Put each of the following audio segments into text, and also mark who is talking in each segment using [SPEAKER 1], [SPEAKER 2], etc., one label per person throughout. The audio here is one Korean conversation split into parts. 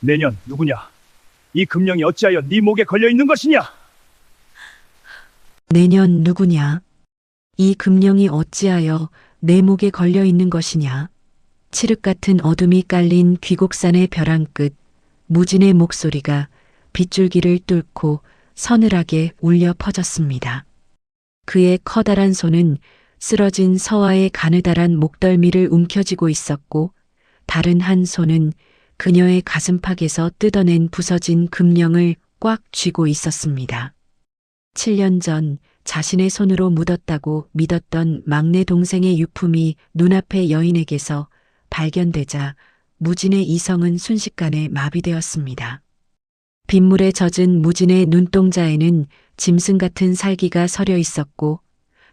[SPEAKER 1] 내년 누구냐? 이 금령이 어찌하여 네 목에 걸려 있는 것이냐?
[SPEAKER 2] 내년 누구냐? 이 금령이 어찌하여 내 목에 걸려 있는 것이냐? 칠흑 같은 어둠이 깔린 귀곡산의 벼랑 끝, 무진의 목소리가 빗줄기를 뚫고 서늘하게 울려 퍼졌습니다. 그의 커다란 손은 쓰러진 서화의 가느다란 목덜미를 움켜쥐고 있었고, 다른 한 손은 그녀의 가슴팍에서 뜯어낸 부서진 금령을 꽉 쥐고 있었습니다. 7년 전 자신의 손으로 묻었다고 믿었던 막내 동생의 유품이 눈앞의 여인에게서 발견되자 무진의 이성은 순식간에 마비되었습니다. 빗물에 젖은 무진의 눈동자에는 짐승 같은 살기가 서려 있었고,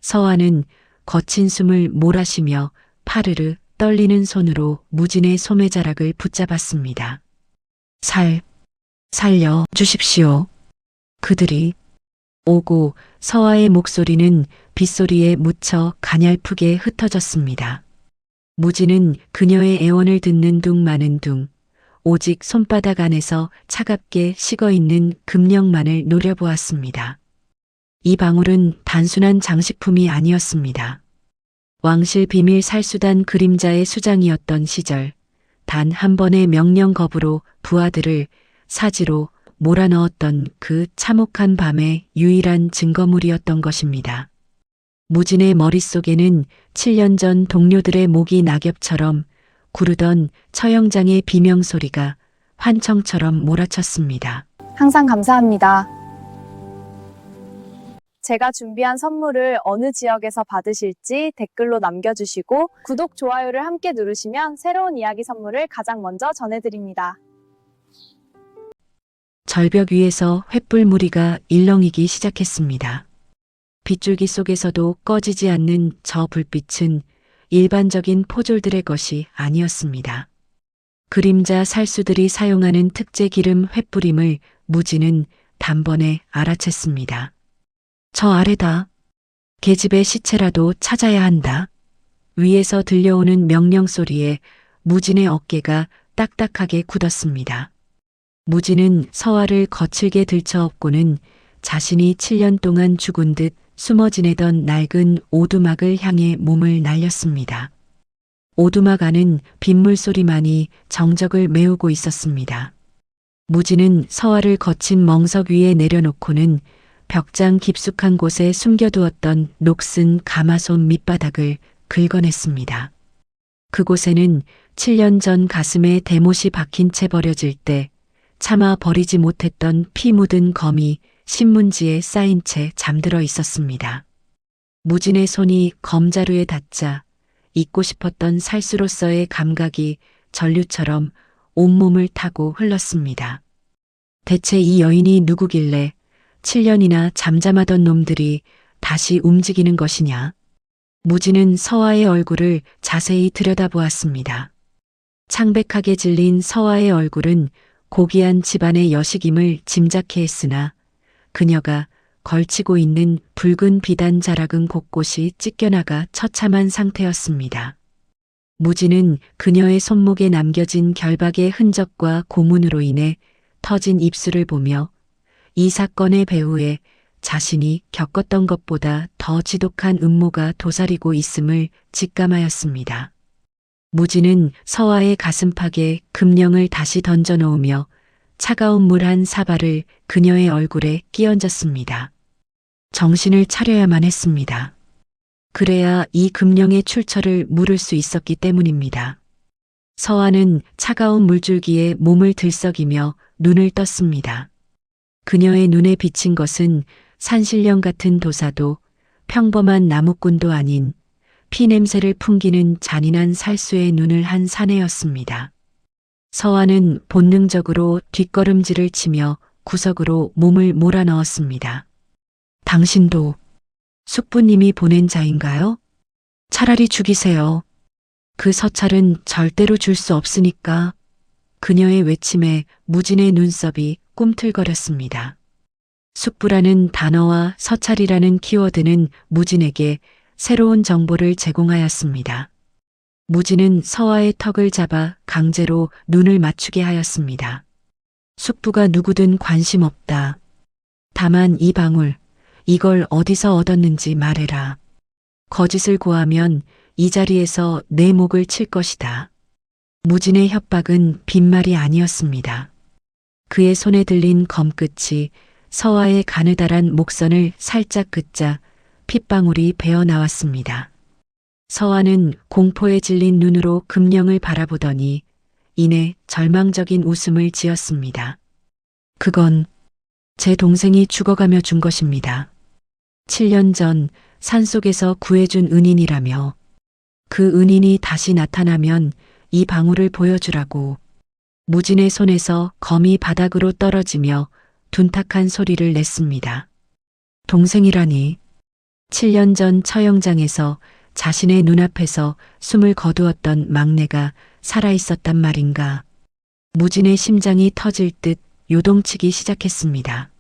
[SPEAKER 2] 서화는 거친 숨을 몰아쉬며 파르르 떨리는 손으로 무진의 소매자락을 붙잡았습니다. 살려 주십시오. 그들이 오고 서화의 목소리는 빗소리에 묻혀 가냘프게 흩어졌습니다. 무진은 그녀의 애원을 듣는 둥 마는 둥, 오직 손바닥 안에서 차갑게 식어있는 금령만을 노려보았습니다. 이 방울은 단순한 장식품이 아니었습니다. 왕실 비밀 살수단 그림자의 수장이었던 시절, 단 한 번의 명령겁으로 부하들을 사지로 몰아넣었던 그 참혹한 밤의 유일한 증거물이었던 것입니다. 무진의 머릿속에는 7년 전 동료들의 목이 낙엽처럼 구르던 처형장의 비명소리가 환청처럼 몰아쳤습니다.
[SPEAKER 3] 항상 감사합니다. 제가 준비한 선물을 어느 지역에서 받으실지 댓글로 남겨주시고 구독, 좋아요를 함께 누르시면 새로운 이야기 선물을 가장 먼저 전해드립니다.
[SPEAKER 2] 절벽 위에서 횃불 무리가 일렁이기 시작했습니다. 빗줄기 속에서도 꺼지지 않는 저 불빛은 일반적인 포졸들의 것이 아니었습니다. 그림자 살수들이 사용하는 특제 기름 횃불임을 무진은 단번에 알아챘습니다. 저 아래다. 계집의 시체라도 찾아야 한다. 위에서 들려오는 명령 소리에 무진의 어깨가 딱딱하게 굳었습니다. 무진은 서화를 거칠게 들쳐업고는 자신이 7년 동안 죽은 듯 숨어 지내던 낡은 오두막을 향해 몸을 날렸습니다. 오두막 안은 빗물 소리만이 정적을 메우고 있었습니다. 무진은 서화를 거친 멍석 위에 내려놓고는 벽장 깊숙한 곳에 숨겨두었던 녹슨 가마솥 밑바닥을 긁어냈습니다. 그곳에는 7년 전 가슴에 대못이 박힌 채 버려질 때 차마 버리지 못했던 피 묻은 검이 신문지에 쌓인 채 잠들어 있었습니다. 무진의 손이 검자루에 닿자 잊고 싶었던 살수로서의 감각이 전류처럼 온몸을 타고 흘렀습니다. 대체 이 여인이 누구길래 7년이나 잠잠하던 놈들이 다시 움직이는 것이냐? 무진은 서화의 얼굴을 자세히 들여다보았습니다. 창백하게 질린 서화의 얼굴은 고귀한 집안의 여식임을 짐작해 했으나 그녀가 걸치고 있는 붉은 비단 자락은 곳곳이 찢겨나가 처참한 상태였습니다. 무진은 그녀의 손목에 남겨진 결박의 흔적과 고문으로 인해 터진 입술을 보며 이 사건의 배후에 자신이 겪었던 것보다 더 지독한 음모가 도사리고 있음을 직감하였습니다. 무진은 서화의 가슴팍에 금령을 다시 던져놓으며 차가운 물 한 사발을 그녀의 얼굴에 끼얹었습니다. 정신을 차려야만 했습니다. 그래야 이 금령의 출처를 물을 수 있었기 때문입니다. 서화는 차가운 물줄기에 몸을 들썩이며 눈을 떴습니다. 그녀의 눈에 비친 것은 산신령 같은 도사도 평범한 나무꾼도 아닌 피냄새를 풍기는 잔인한 살수의 눈을 한 사내였습니다. 서화는 본능적으로 뒷걸음질을 치며 구석으로 몸을 몰아넣었습니다. 당신도 숙부님이 보낸 자인가요? 차라리 죽이세요. 그 서찰은 절대로 줄 수 없으니까. 그녀의 외침에 무진의 눈썹이 꿈틀거렸습니다. 숙부라는 단어와 서찰이라는 키워드는 무진에게 새로운 정보를 제공하였습니다. 무진은 서화의 턱을 잡아 강제로 눈을 맞추게 하였습니다. 숙부가 누구든 관심 없다. 다만 이 방울, 이걸 어디서 얻었는지 말해라. 거짓을 고하면 이 자리에서 내 목을 칠 것이다. 무진의 협박은 빈말이 아니었습니다. 그의 손에 들린 검끝이 서화의 가느다란 목선을 살짝 긋자 핏방울이 배어 나왔습니다. 서화는 공포에 질린 눈으로 금령을 바라보더니 이내 절망적인 웃음을 지었습니다. 그건 제 동생이 죽어가며 준 것입니다. 7년 전 산속에서 구해준 은인이라며 그 은인이 다시 나타나면 이 방울을 보여주라고. 무진의 손에서 검이 바닥으로 떨어지며 둔탁한 소리를 냈습니다. 동생이라니. 7년 전 처형장에서 자신의 눈앞에서 숨을 거두었던 막내가 살아있었단 말인가. 무진의 심장이 터질 듯 요동치기 시작했습니다.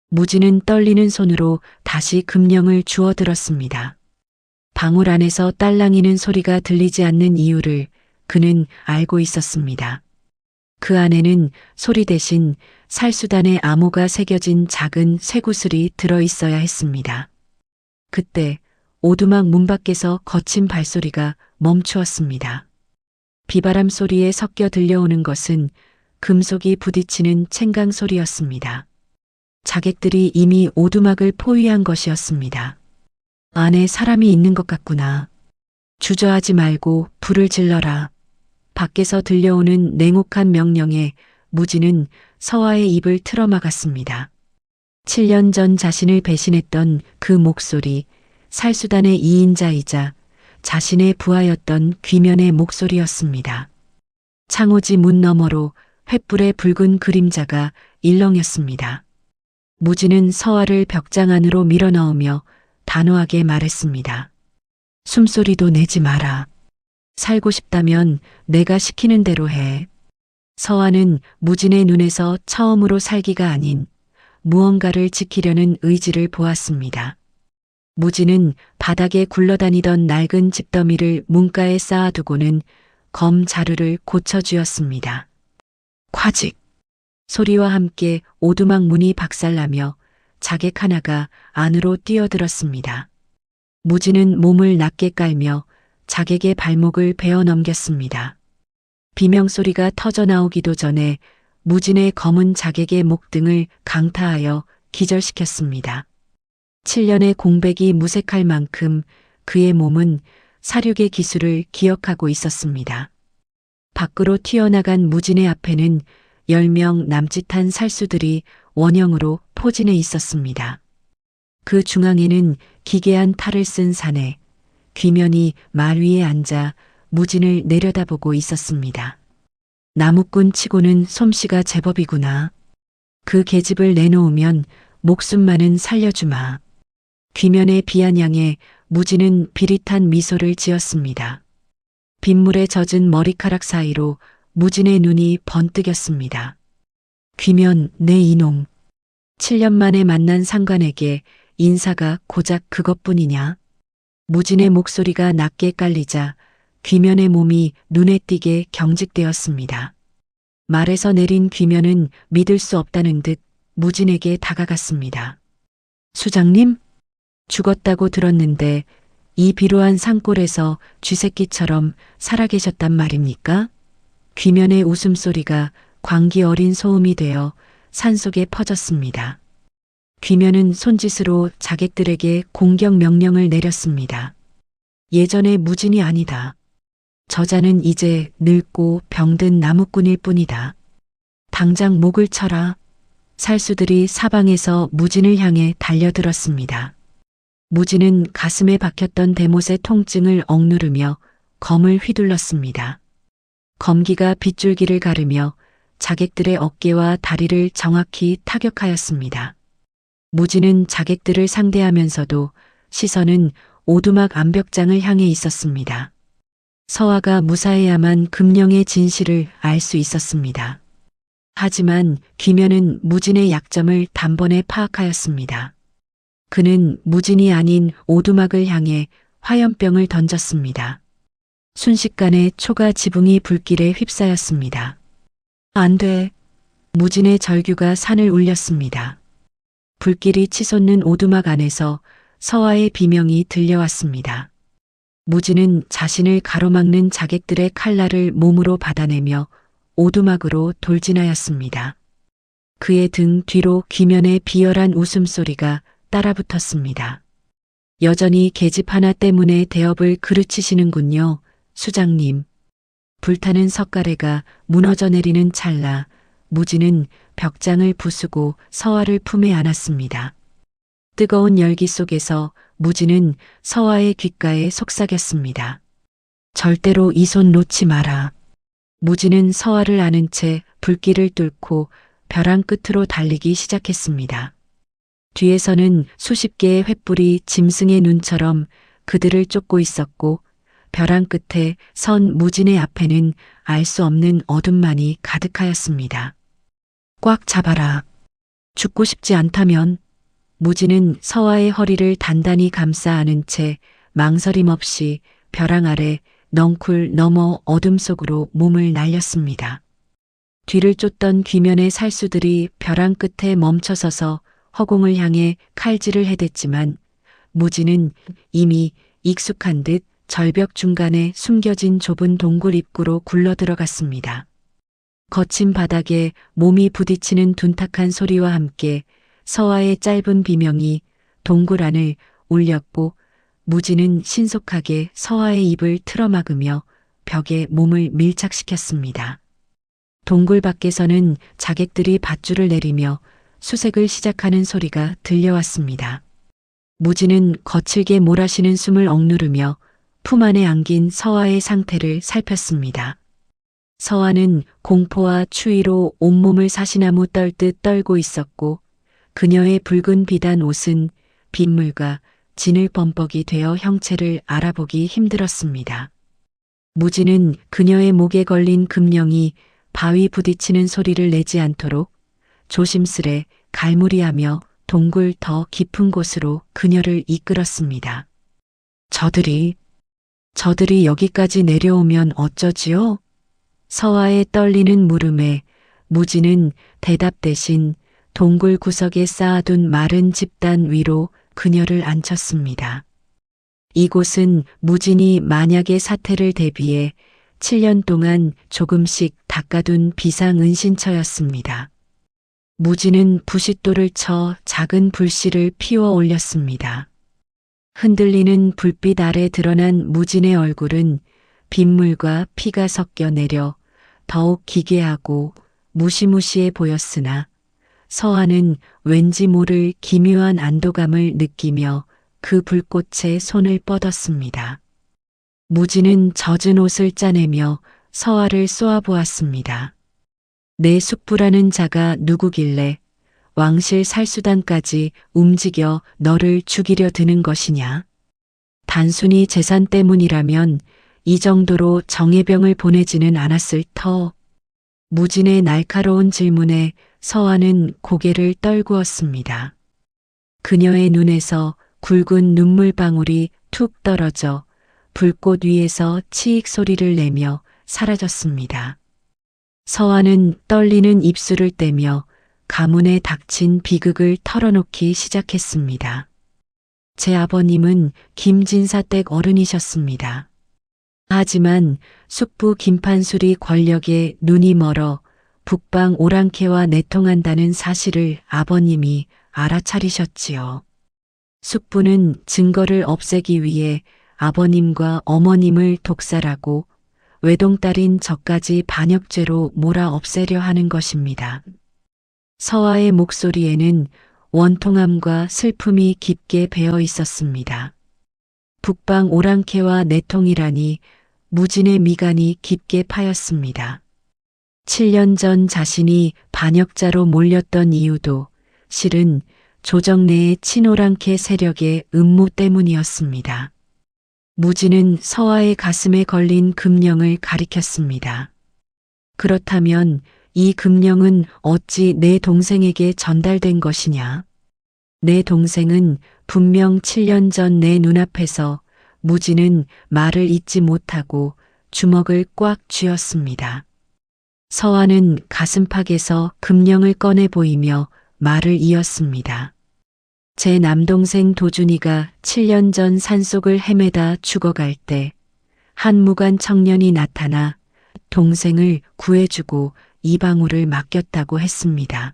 [SPEAKER 2] 무진은 떨리는 손으로 다시 금령을 주워들었습니다. 방울 안에서 딸랑이는 소리가 들리지 않는 이유를 그는 알고 있었습니다. 그 안에는 소리 대신 살수단의 암호가 새겨진 작은 쇠구슬이 들어있어야 했습니다. 그때 오두막 문 밖에서 거친 발소리가 멈추었습니다. 비바람 소리에 섞여 들려오는 것은 금속이 부딪히는 챙강 소리였습니다. 자객들이 이미 오두막을 포위한 것이었습니다. 안에 사람이 있는 것 같구나. 주저하지 말고 불을 질러라. 밖에서 들려오는 냉혹한 명령에 무진은 서화의 입을 틀어막았습니다. 7년 전 자신을 배신했던 그 목소리, 살수단의 2인자이자 자신의 부하였던 귀면의 목소리였습니다. 창호지 문 너머로 횃불의 붉은 그림자가 일렁였습니다. 무진은 서화를 벽장 안으로 밀어넣으며 단호하게 말했습니다. 숨소리도 내지 마라. 살고 싶다면 내가 시키는 대로 해. 서화는 무진의 눈에서 처음으로 살기가 아닌 무언가를 지키려는 의지를 보았습니다. 무진은 바닥에 굴러다니던 낡은 집더미를 문가에 쌓아두고는 검 자루를 고쳐주었습니다. 콰직! 소리와 함께 오두막 문이 박살나며 자객 하나가 안으로 뛰어들었습니다. 무진은 몸을 낮게 깔며 자객의 발목을 베어 넘겼습니다. 비명소리가 터져 나오기도 전에 무진의 검은 자객의 목등을 강타하여 기절시켰습니다. 7년의 공백이 무색할 만큼 그의 몸은 사륙의 기술을 기억하고 있었습니다. 밖으로 튀어나간 무진의 앞에는 10명 남짓한 살수들이 원형으로 포진해 있었습니다. 그 중앙에는 기괴한 탈을 쓴 사내, 귀면이 말 위에 앉아 무진을 내려다보고 있었습니다. 나무꾼 치고는 솜씨가 제법이구나. 그 계집을 내놓으면 목숨만은 살려주마. 귀면의 비아냥에 무진은 비릿한 미소를 지었습니다. 빗물에 젖은 머리카락 사이로 무진의 눈이 번뜩였습니다. 귀면 내 이놈. 7년 만에 만난 상관에게 인사가 고작 그것뿐이냐. 무진의 목소리가 낮게 깔리자 귀면의 몸이 눈에 띄게 경직되었습니다. 말에서 내린 귀면은 믿을 수 없다는 듯 무진에게 다가갔습니다. 수장님? 죽었다고 들었는데 이 비로한 산골에서 쥐새끼처럼 살아계셨단 말입니까? 귀면의 웃음소리가 광기 어린 소음이 되어 산속에 퍼졌습니다. 귀면은 손짓으로 자객들에게 공격 명령을 내렸습니다. 예전의 무진이 아니다. 저자는 이제 늙고 병든 나무꾼일 뿐이다. 당장 목을 쳐라. 살수들이 사방에서 무진을 향해 달려들었습니다. 무진은 가슴에 박혔던 대못의 통증을 억누르며 검을 휘둘렀습니다. 검기가 빗줄기를 가르며 자객들의 어깨와 다리를 정확히 타격하였습니다. 무진은 자객들을 상대하면서도 시선은 오두막 암벽장을 향해 있었습니다. 서화가 무사해야만 금령의 진실을 알 수 있었습니다. 하지만 귀면은 무진의 약점을 단번에 파악하였습니다. 그는 무진이 아닌 오두막을 향해 화염병을 던졌습니다. 순식간에 초가 지붕이 불길에 휩싸였습니다. 안 돼. 무진의 절규가 산을 울렸습니다. 불길이 치솟는 오두막 안에서 서화의 비명이 들려왔습니다. 무진은 자신을 가로막는 자객들의 칼날을 몸으로 받아내며 오두막으로 돌진하였습니다. 그의 등 뒤로 귀면의 비열한 웃음소리가 따라붙었습니다. 여전히 계집 하나 때문에 대업을 그르치시는군요, 수장님. 불타는 석가래가 무너져 내리는 찰나 무진은 벽장을 부수고 서화를 품에 안았습니다. 뜨거운 열기 속에서 무진은 서화의 귓가에 속삭였습니다. 절대로 이 손 놓지 마라. 무진은 서화를 안은 채 불길을 뚫고 벼랑 끝으로 달리기 시작했습니다. 뒤에서는 수십 개의 횃불이 짐승의 눈처럼 그들을 쫓고 있었고 벼랑 끝에 선 무진의 앞에는 알 수 없는 어둠만이 가득하였습니다. 꽉 잡아라. 죽고 싶지 않다면. 무진은 서화의 허리를 단단히 감싸 안은 채 망설임 없이 벼랑 아래 넝쿨 너머 어둠 속으로 몸을 날렸습니다. 뒤를 쫓던 귀면의 살수들이 벼랑 끝에 멈춰서서 허공을 향해 칼질을 해댔지만 무진은 이미 익숙한 듯 절벽 중간에 숨겨진 좁은 동굴 입구로 굴러들어갔습니다. 거친 바닥에 몸이 부딪히는 둔탁한 소리와 함께 서화의 짧은 비명이 동굴 안을 울렸고 무진은 신속하게 서화의 입을 틀어막으며 벽에 몸을 밀착시켰습니다. 동굴 밖에서는 자객들이 밧줄을 내리며 수색을 시작하는 소리가 들려왔습니다. 무진은 거칠게 몰아쉬는 숨을 억누르며 품 안에 안긴 서화의 상태를 살폈습니다. 서화는 공포와 추위로 온몸을 사시나무 떨듯 떨고 있었고 그녀의 붉은 비단 옷은 빗물과 진을범벅이 되어 형체를 알아보기 힘들었습니다. 무진은 그녀의 목에 걸린 금령이 바위 부딪히는 소리를 내지 않도록 조심스레 갈무리하며 동굴 더 깊은 곳으로 그녀를 이끌었습니다. 저들이 여기까지 내려오면 어쩌지요? 서화의 떨리는 물음에 무진은 대답 대신 동굴 구석에 쌓아둔 마른 집단 위로 그녀를 앉혔습니다. 이곳은 무진이 만약의 사태를 대비해 7년 동안 조금씩 닦아둔 비상은신처였습니다. 무진은 부싯돌을 쳐 작은 불씨를 피워 올렸습니다. 흔들리는 불빛 아래 드러난 무진의 얼굴은 빗물과 피가 섞여 내려 더욱 기괴하고 무시무시해 보였으나 서화는 왠지 모를 기묘한 안도감을 느끼며 그 불꽃에 손을 뻗었습니다. 무진은 젖은 옷을 짜내며 서화를 쏘아보았습니다. 내 숙부라는 자가 누구길래 왕실 살수단까지 움직여 너를 죽이려 드는 것이냐? 단순히 재산 때문이라면 이 정도로 정예병을 보내지는 않았을 터. 무진의 날카로운 질문에 서화는 고개를 떨구었습니다. 그녀의 눈에서 굵은 눈물방울이 툭 떨어져 불꽃 위에서 치익 소리를 내며 사라졌습니다. 서화는 떨리는 입술을 떼며 가문에 닥친 비극을 털어놓기 시작했습니다. 제 아버님은 김진사댁 어른이셨습니다. 하지만 숙부 김판술이 권력에 눈이 멀어 북방 오랑캐와 내통한다는 사실을 아버님이 알아차리셨지요. 숙부는 증거를 없애기 위해 아버님과 어머님을 독살하고 외동딸인 저까지 반역죄로 몰아 없애려 하는 것입니다. 서화의 목소리에는 원통함과 슬픔이 깊게 배어 있었습니다. 북방 오랑캐와 내통이라니 무진의 미간이 깊게 파였습니다. 7년 전 자신이 반역자로 몰렸던 이유도 실은 조정 내의 친오랑캐 세력의 음모 때문이었습니다. 무진은 서화의 가슴에 걸린 금령을 가리켰습니다. 그렇다면 이 금령은 어찌 내 동생에게 전달된 것이냐? 내 동생은 분명 7년 전 내 눈앞에서 무진은 말을 잇지 못하고 주먹을 꽉 쥐었습니다. 서화는 가슴팍에서 금령을 꺼내 보이며 말을 이었습니다. 제 남동생 도준이가 7년 전 산속을 헤매다 죽어갈 때 한 무관 청년이 나타나 동생을 구해주고 이방울을 맡겼다고 했습니다.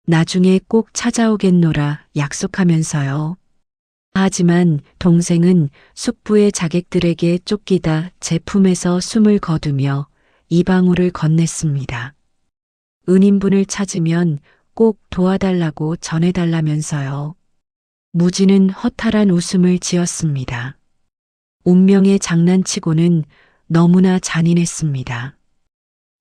[SPEAKER 2] 나중에 꼭 찾아오겠노라 약속하면서요. 하지만 동생은 숙부의 자객들에게 쫓기다 제 품에서 숨을 거두며 이방울을 건넸습니다. 은인분을 찾으면 꼭 도와달라고 전해달라면서요. 무지는 허탈한 웃음을 지었습니다. 운명에 장난치고는 너무나 잔인했습니다.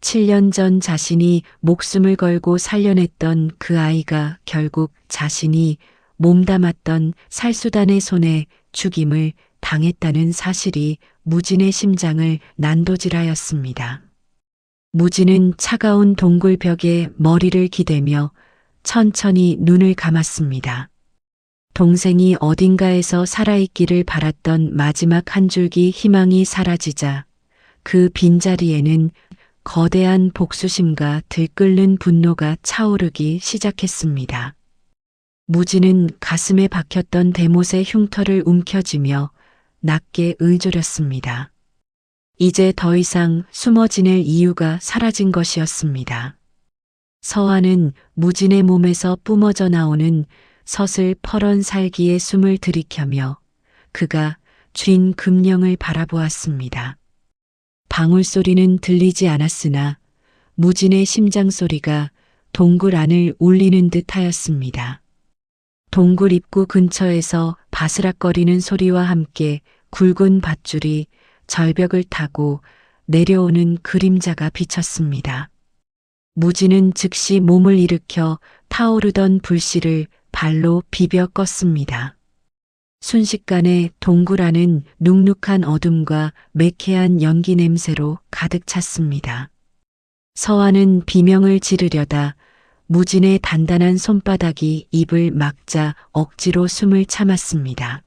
[SPEAKER 2] 7년 전 자신이 목숨을 걸고 살려냈던 그 아이가 결국 자신이 몸담았던 살수단의 손에 죽임을 당했다는 사실이 무진의 심장을 난도질하였습니다. 무진은 차가운 동굴벽에 머리를 기대며 천천히 눈을 감았습니다. 동생이 어딘가에서 살아있기를 바랐던 마지막 한 줄기 희망이 사라지자 그 빈자리에는 거대한 복수심과 들끓는 분노가 차오르기 시작했습니다. 무진은 가슴에 박혔던 대못의 흉터를 움켜쥐며 낮게 의조렸습니다. 이제 더 이상 숨어 지낼 이유가 사라진 것이었습니다. 서화는 무진의 몸에서 뿜어져 나오는 서슬 퍼런 살기에 숨을 들이켜며 그가 쥔 금령을 바라보았습니다. 방울소리는 들리지 않았으나 무진의 심장소리가 동굴 안을 울리는 듯 하였습니다. 동굴 입구 근처에서 바스락거리는 소리와 함께 굵은 밧줄이 절벽을 타고 내려오는 그림자가 비쳤습니다. 무진은 즉시 몸을 일으켜 타오르던 불씨를 발로 비벼 껐습니다. 순식간에 동굴 안은 눅눅한 어둠과 매캐한 연기 냄새로 가득 찼습니다. 서화는 비명을 지르려다 무진의 단단한 손바닥이 입을 막자 억지로 숨을 참았습니다.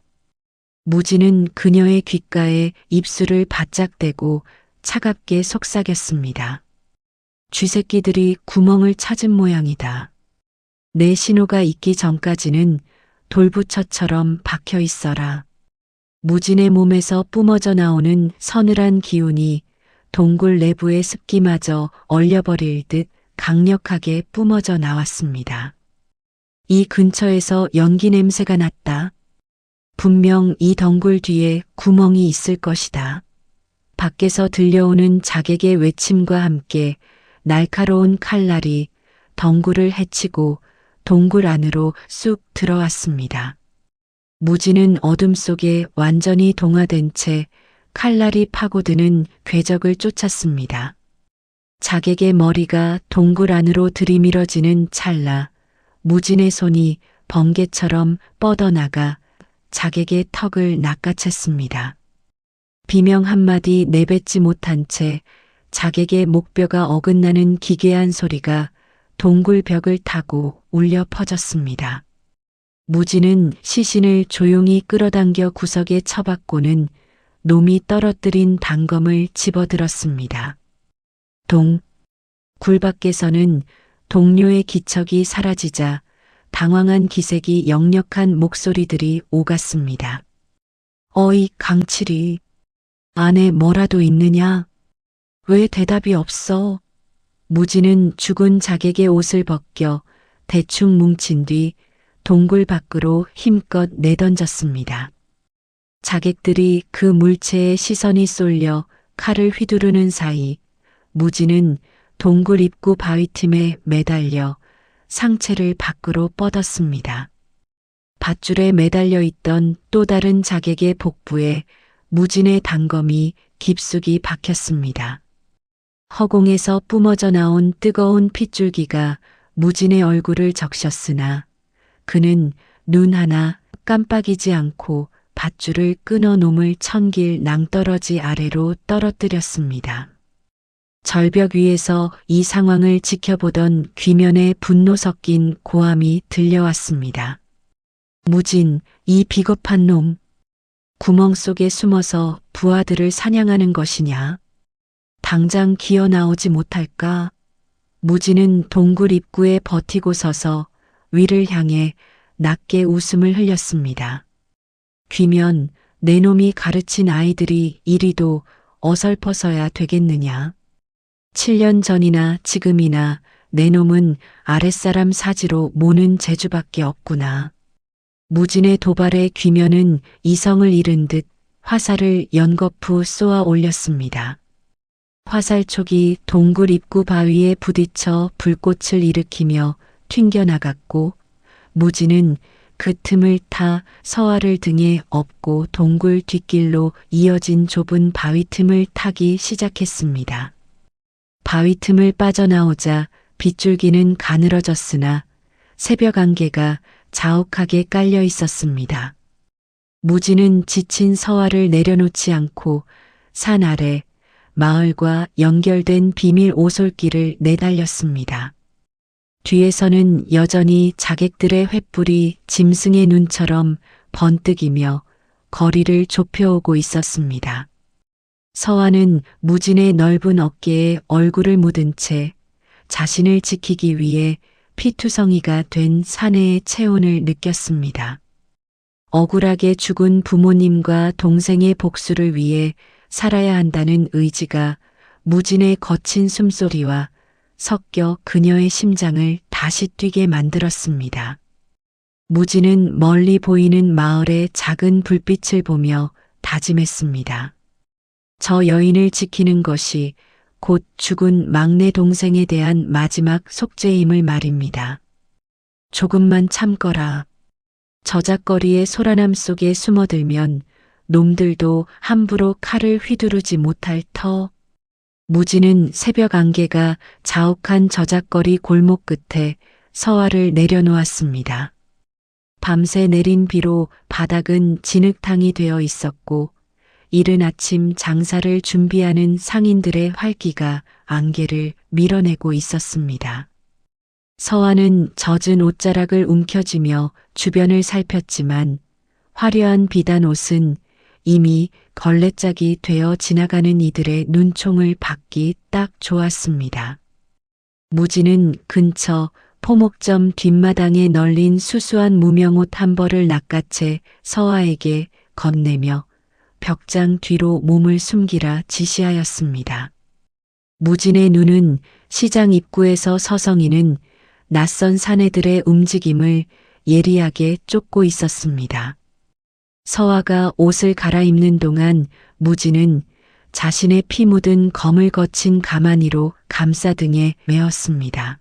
[SPEAKER 2] 무진은 그녀의 귓가에 입술을 바짝 대고 차갑게 속삭였습니다. 쥐새끼들이 구멍을 찾은 모양이다. 내 신호가 있기 전까지는 돌부처처럼 박혀 있어라. 무진의 몸에서 뿜어져 나오는 서늘한 기운이 동굴 내부의 습기마저 얼려버릴 듯 강력하게 뿜어져 나왔습니다. 이 근처에서 연기 냄새가 났다. 분명 이 덩굴 뒤에 구멍이 있을 것이다. 밖에서 들려오는 자객의 외침과 함께 날카로운 칼날이 덩굴을 헤치고 동굴 안으로 쑥 들어왔습니다. 무진은 어둠 속에 완전히 동화된 채 칼날이 파고드는 궤적을 쫓았습니다. 자객의 머리가 동굴 안으로 들이밀어지는 찰나 무진의 손이 번개처럼 뻗어나가 자객의 턱을 낚아챘습니다. 비명 한마디 내뱉지 못한 채 자객의 목뼈가 어긋나는 기괴한 소리가 동굴 벽을 타고 울려 퍼졌습니다. 무진은 시신을 조용히 끌어당겨 구석에 처박고는 놈이 떨어뜨린 단검을 집어들었습니다. 굴 밖에서는 동료의 기척이 사라지자 당황한 기색이 역력한 목소리들이 오갔습니다. 어이 강칠이, 안에 뭐라도 있느냐? 왜 대답이 없어? 무진은 죽은 자객의 옷을 벗겨 대충 뭉친 뒤 동굴 밖으로 힘껏 내던졌습니다. 자객들이 그 물체에 시선이 쏠려 칼을 휘두르는 사이 무진은 동굴 입구 바위틈에 매달려 상체를 밖으로 뻗었습니다. 밧줄에 매달려 있던 또 다른 자객의 복부에 무진의 단검이 깊숙이 박혔습니다. 허공에서 뿜어져 나온 뜨거운 핏줄기가 무진의 얼굴을 적셨으나 그는 눈 하나 깜빡이지 않고 밧줄을 끊어 놈을 천길 낭떠러지 아래로 떨어뜨렸습니다. 절벽 위에서 이 상황을 지켜보던 귀면에 분노 섞인 고함이 들려왔습니다. 무진, 이 비겁한 놈, 구멍 속에 숨어서 부하들을 사냥하는 것이냐? 당장 기어 나오지 못할까? 무지는 동굴 입구에 버티고 서서 위를 향해 낮게 웃음을 흘렸습니다. 귀면 내 놈이 가르친 아이들이 이리도 어설퍼서야 되겠느냐. 7년 전이나 지금이나 내 놈은 아랫사람 사지로 모는 재주밖에 없구나. 무진의 도발에 귀면은 이성을 잃은 듯 화살을 연거푸 쏘아 올렸습니다. 화살촉이 동굴 입구 바위에 부딪혀 불꽃을 일으키며 튕겨나갔고 무진은 그 틈을 타 서화를 등에 업고 동굴 뒷길로 이어진 좁은 바위 틈을 타기 시작했습니다. 바위 틈을 빠져나오자 빗줄기는 가늘어졌으나 새벽 안개가 자욱하게 깔려 있었습니다. 무진은 지친 서화를 내려놓지 않고 산 아래 마을과 연결된 비밀 오솔길을 내달렸습니다. 뒤에서는 여전히 자객들의 횃불이 짐승의 눈처럼 번뜩이며 거리를 좁혀오고 있었습니다. 서화는 무진의 넓은 어깨에 얼굴을 묻은 채 자신을 지키기 위해 피투성이가 된 사내의 체온을 느꼈습니다. 억울하게 죽은 부모님과 동생의 복수를 위해 살아야 한다는 의지가 무진의 거친 숨소리와 섞여 그녀의 심장을 다시 뛰게 만들었습니다. 무진은 멀리 보이는 마을의 작은 불빛을 보며 다짐했습니다. 저 여인을 지키는 것이 곧 죽은 막내 동생에 대한 마지막 속죄임을 말입니다. 조금만 참거라. 저작거리의 소란함 속에 숨어들면 놈들도 함부로 칼을 휘두르지 못할 터. 무진은 새벽 안개가 자욱한 저작거리 골목 끝에 서화를 내려놓았습니다. 밤새 내린 비로 바닥은 진흙탕이 되어 있었고 이른 아침 장사를 준비하는 상인들의 활기가 안개를 밀어내고 있었습니다. 서화는 젖은 옷자락을 움켜쥐며 주변을 살폈지만 화려한 비단 옷은 이미 걸레짝이 되어 지나가는 이들의 눈총을 받기 딱 좋았습니다. 무진은 근처 포목점 뒷마당에 널린 수수한 무명옷 한 벌을 낚아채 서화에게 건네며 벽장 뒤로 몸을 숨기라 지시하였습니다. 무진의 눈은 시장 입구에서 서성이는 낯선 사내들의 움직임을 예리하게 쫓고 있었습니다. 서화가 옷을 갈아입는 동안 무진은 자신의 피 묻은 검을 거친 가마니로 감싸 등에 메었습니다.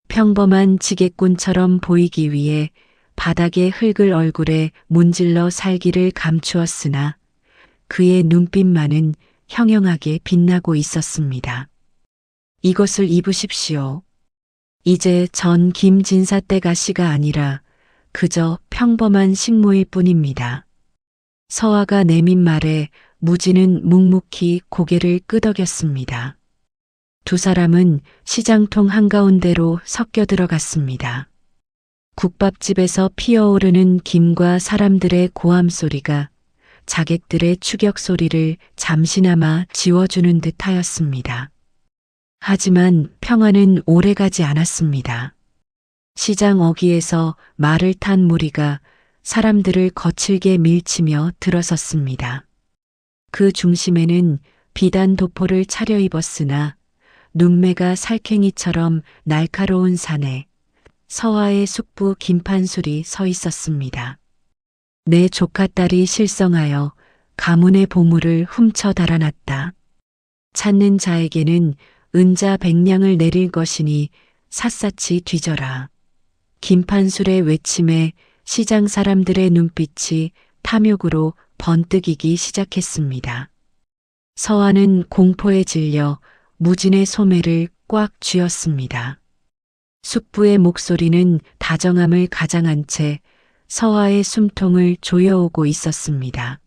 [SPEAKER 2] 평범한 지게꾼처럼 보이기 위해 바닥에 흙을 얼굴에 문질러 살기를 감추었으나 그의 눈빛만은 형형하게 빛나고 있었습니다. 이것을 입으십시오. 이제 전 김진사 떼가시가 아니라 그저 평범한 식모일 뿐입니다. 서화가 내민 말에 무진은 묵묵히 고개를 끄덕였습니다. 두 사람은 시장통 한가운데로 섞여 들어갔습니다. 국밥집에서 피어오르는 김과 사람들의 고함 소리가 자객들의 추격 소리를 잠시나마 지워주는 듯하였습니다. 하지만 평화는 오래가지 않았습니다. 시장 어귀에서 말을 탄 무리가 사람들을 거칠게 밀치며 들어섰습니다. 그 중심에는 비단 도포를 차려입었으나 눈매가 살쾡이처럼 날카로운 사내, 서화의 숙부 김판술이 서 있었습니다. 내 조카딸이 실성하여 가문의 보물을 훔쳐 달아났다. 찾는 자에게는 은자 100냥을 내릴 것이니 샅샅이 뒤져라. 김판술의 외침에 시장 사람들의 눈빛이 탐욕으로 번뜩이기 시작했습니다. 서화는 공포에 질려 무진의 소매를 꽉 쥐었습니다. 숙부의 목소리는 다정함을 가장한 채 서화의 숨통을 조여오고 있었습니다.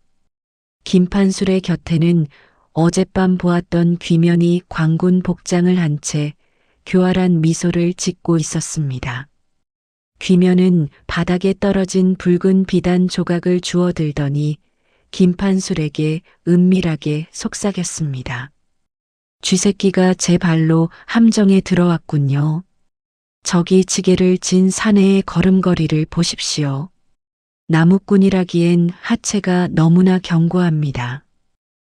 [SPEAKER 2] 김판술의 곁에는 어젯밤 보았던 귀면이 광군 복장을 한 채 교활한 미소를 짓고 있었습니다. 귀면은 바닥에 떨어진 붉은 비단 조각을 주워들더니 김판술에게 은밀하게 속삭였습니다. 쥐새끼가 제 발로 함정에 들어왔군요. 저기 지게를 진 사내의 걸음걸이를 보십시오. 나무꾼이라기엔 하체가 너무나 견고합니다.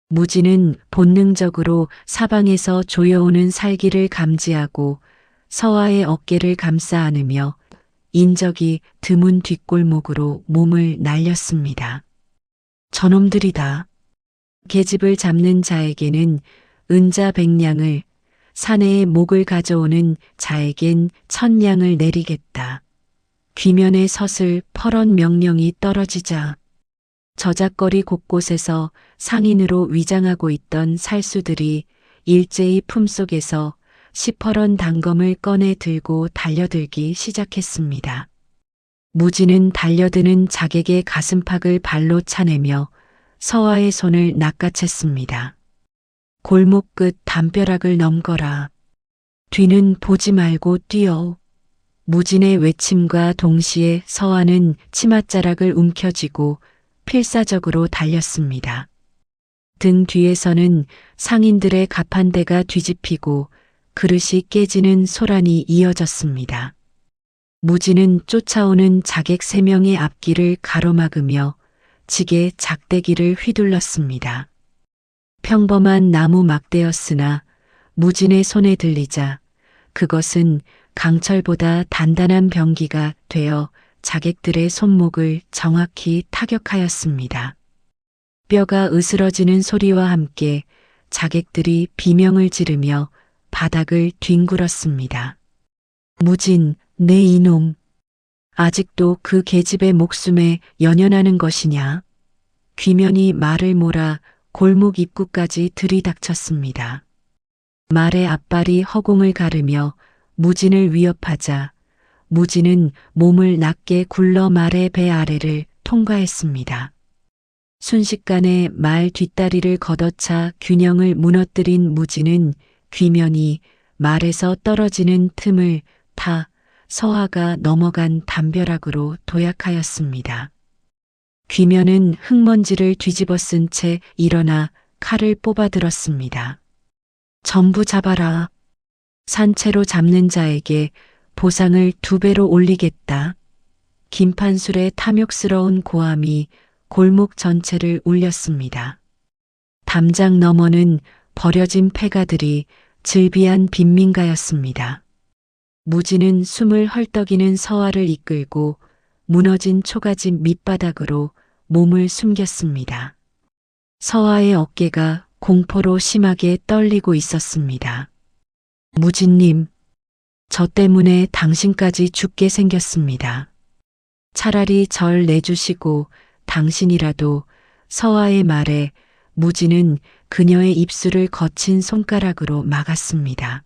[SPEAKER 2] 무지는 본능적으로 사방에서 조여오는 살기를 감지하고 서화의 어깨를 감싸 안으며 인적이 드문 뒷골목으로 몸을 날렸습니다. 저놈들이다. 계집을 잡는 자에게는 은자 100냥을, 사내의 목을 가져오는 자에겐 1000냥을 내리겠다. 귀면에 서슬 퍼런 명령이 떨어지자 저작거리 곳곳에서 상인으로 위장하고 있던 살수들이 일제히 품속에서 시퍼런 단검을 꺼내 들고 달려들기 시작했습니다. 무지는 달려드는 자객의 가슴팍을 발로 차내며 서화의 손을 낚아챘습니다. 골목 끝 담벼락을 넘거라. 뒤는 보지 말고 뛰어. 무진의 외침과 동시에 서화는 치맛자락을 움켜쥐고 필사적으로 달렸습니다. 등 뒤에서는 상인들의 가판대가 뒤집히고 그릇이 깨지는 소란이 이어졌습니다. 무지는 쫓아오는 자객 3명의 앞길을 가로막으며 지게 작대기를 휘둘렀습니다. 평범한 나무 막대였으나 무진의 손에 들리자 그것은 강철보다 단단한 병기가 되어 자객들의 손목을 정확히 타격하였습니다. 뼈가 으스러지는 소리와 함께 자객들이 비명을 지르며 바닥을 뒹굴었습니다. 무진, 내 이놈. 아직도 그 계집의 목숨에 연연하는 것이냐? 귀면이 말을 몰아 골목 입구까지 들이닥쳤습니다. 말의 앞발이 허공을 가르며 무진을 위협하자 무진은 몸을 낮게 굴러 말의 배 아래를 통과했습니다. 순식간에 말 뒷다리를 걷어차 균형을 무너뜨린 무진은 귀면이 말에서 떨어지는 틈을 타 서화가 넘어간 담벼락으로 도약하였습니다. 귀면은 흙먼지를 뒤집어 쓴 채 일어나 칼을 뽑아들었습니다. 전부 잡아라. 산채로 잡는 자에게 보상을 2배로 올리겠다. 김판술의 탐욕스러운 고함이 골목 전체를 울렸습니다. 담장 너머는 버려진 폐가들이 즐비한 빈민가였습니다. 무지는 숨을 헐떡이는 서화를 이끌고 무너진 초가지 밑바닥으로 몸을 숨겼습니다. 서화의 어깨가 공포로 심하게 떨리고 있었습니다. 무진님, 저 때문에 당신까지 죽게 생겼습니다. 차라리 절 내주시고 당신이라도. 서화의 말에 무지는 그녀의 입술을 거친 손가락으로 막았습니다.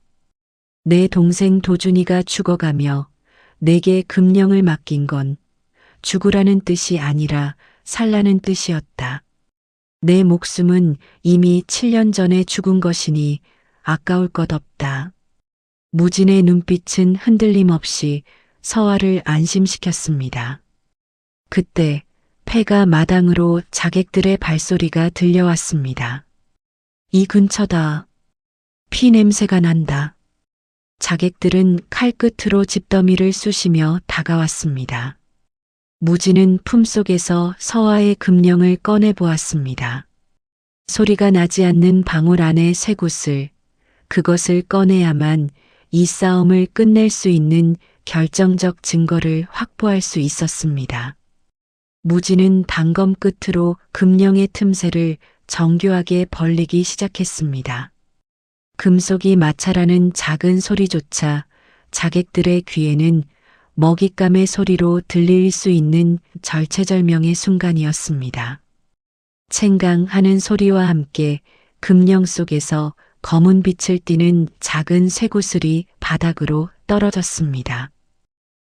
[SPEAKER 2] 내 동생 도준이가 죽어가며 내게 금령을 맡긴 건 죽으라는 뜻이 아니라 살라는 뜻이었다. 내 목숨은 이미 7년 전에 죽은 것이니 아까울 것 없다. 무진의 눈빛은 흔들림 없이 서화를 안심시켰습니다. 그때 폐가 마당으로 자객들의 발소리가 들려왔습니다. 이 근처다. 피 냄새가 난다. 자객들은 칼끝으로 집더미를 쑤시며 다가왔습니다. 무지는 품속에서 서화의 금령을 꺼내 보았습니다. 소리가 나지 않는 방울 안의 쇠구슬, 그것을 꺼내야만 이 싸움을 끝낼 수 있는 결정적 증거를 확보할 수 있었습니다. 무지는 단검 끝으로 금령의 틈새를 정교하게 벌리기 시작했습니다. 금속이 마찰하는 작은 소리조차 자객들의 귀에는 먹잇감의 소리로 들릴 수 있는 절체절명의 순간이었습니다. 챙강하는 소리와 함께 금령 속에서 검은 빛을 띠는 작은 쇠구슬이 바닥으로 떨어졌습니다.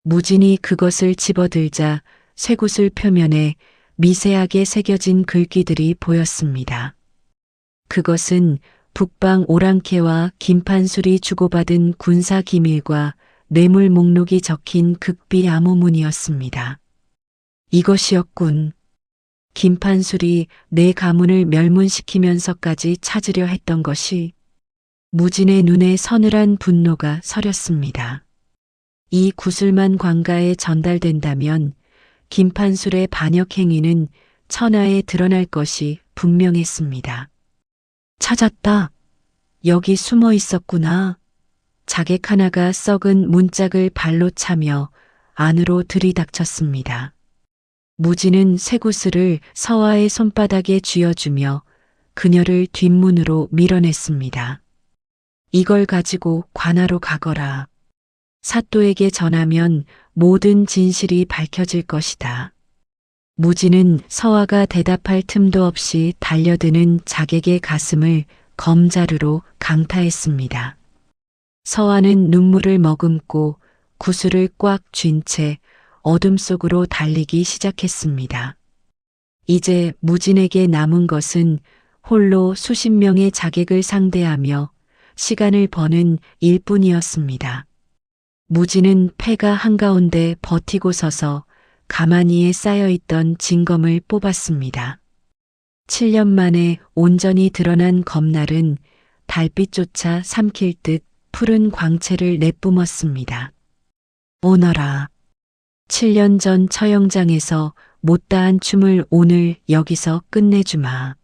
[SPEAKER 2] 무진이 그것을 집어들자 쇠구슬 표면에 미세하게 새겨진 글귀들이 보였습니다. 그것은 북방 오랑캐와 김판술이 주고받은 군사 기밀과 뇌물 목록이 적힌 극비 암호문이었습니다. 이것이었군. 김판술이 내 가문을 멸문시키면서까지 찾으려 했던 것이. 무진의 눈에 서늘한 분노가 서렸습니다. 이 구슬만 관가에 전달된다면 김판술의 반역 행위는 천하에 드러날 것이 분명했습니다. 찾았다. 여기 숨어 있었구나. 자객 하나가 썩은 문짝을 발로 차며 안으로 들이닥쳤습니다. 무진은 쇠구슬을 서화의 손바닥에 쥐어주며 그녀를 뒷문으로 밀어냈습니다. 이걸 가지고 관하로 가거라. 사또에게 전하면 모든 진실이 밝혀질 것이다. 무진은 서화가 대답할 틈도 없이 달려드는 자객의 가슴을 검자루로 강타했습니다. 서화는 눈물을 머금고 구슬을 꽉 쥔 채 어둠 속으로 달리기 시작했습니다. 이제 무진에게 남은 것은 홀로 수십 명의 자객을 상대하며 시간을 버는 일뿐이었습니다. 무진은 패가 한가운데 버티고 서서 가마니에 쌓여있던 진검을 뽑았습니다. 7년 만에 온전히 드러난 검날은 달빛조차 삼킬 듯 푸른 광채를 내뿜었습니다. 오너라. 7년 전 처형장에서 못다한 춤을 오늘 여기서 끝내주마.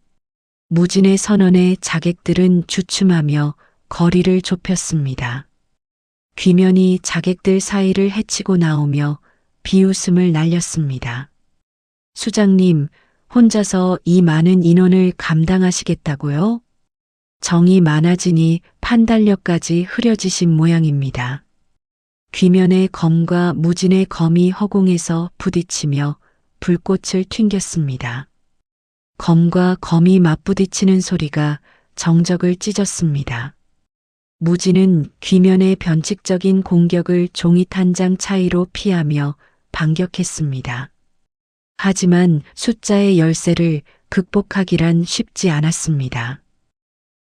[SPEAKER 2] 무진의 선언에 자객들은 주춤하며 거리를 좁혔습니다. 귀면이 자객들 사이를 헤치고 나오며 비웃음을 날렸습니다. 수장님, 혼자서 이 많은 인원을 감당하시겠다고요? 정이 많아지니 판단력까지 흐려지신 모양입니다. 귀면의 검과 무진의 검이 허공에서 부딪히며 불꽃을 튕겼습니다. 검과 검이 맞부딪히는 소리가 정적을 찢었습니다. 무진은 귀면의 변칙적인 공격을 종잇 한 장 차이로 피하며 반격했습니다. 하지만 숫자의 열세를 극복하기란 쉽지 않았습니다.